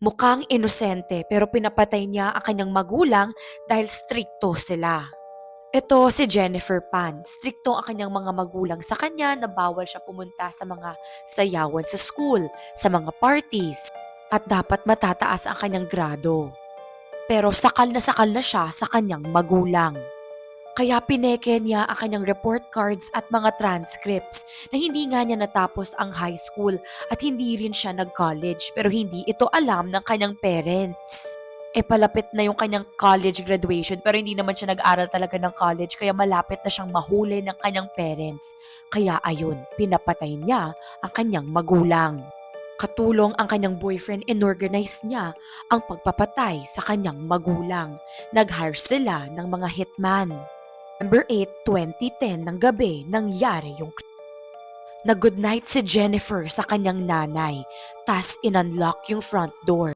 Mukhang inosente pero pinapatay niya ang kanyang magulang dahil strikto sila. Ito si Jennifer Pan. Strikto ang kanyang mga magulang sa kanya na bawal siya pumunta sa mga sayawan sa school, sa mga parties, at dapat matataas ang kanyang grado. Pero sakal na siya sa kanyang magulang. Kaya pineke niya ang kanyang report cards at mga transcripts na hindi nga niya natapos ang high school at hindi rin siya nag-college pero hindi ito alam ng kanyang parents. Palapit na yung kanyang college graduation pero hindi naman siya nag-aral talaga ng college kaya malapit na siyang mahuli ng kanyang parents. Kaya ayun, pinapatay niya ang kanyang magulang. Katulong ang kanyang boyfriend, inorganize niya ang pagpapatay sa kanyang magulang. Nag-hire sila ng mga hitman. November 8, 2010 ng gabi nangyari yung nag-goodnight si Jennifer sa kanyang nanay, tas in-unlock yung front door.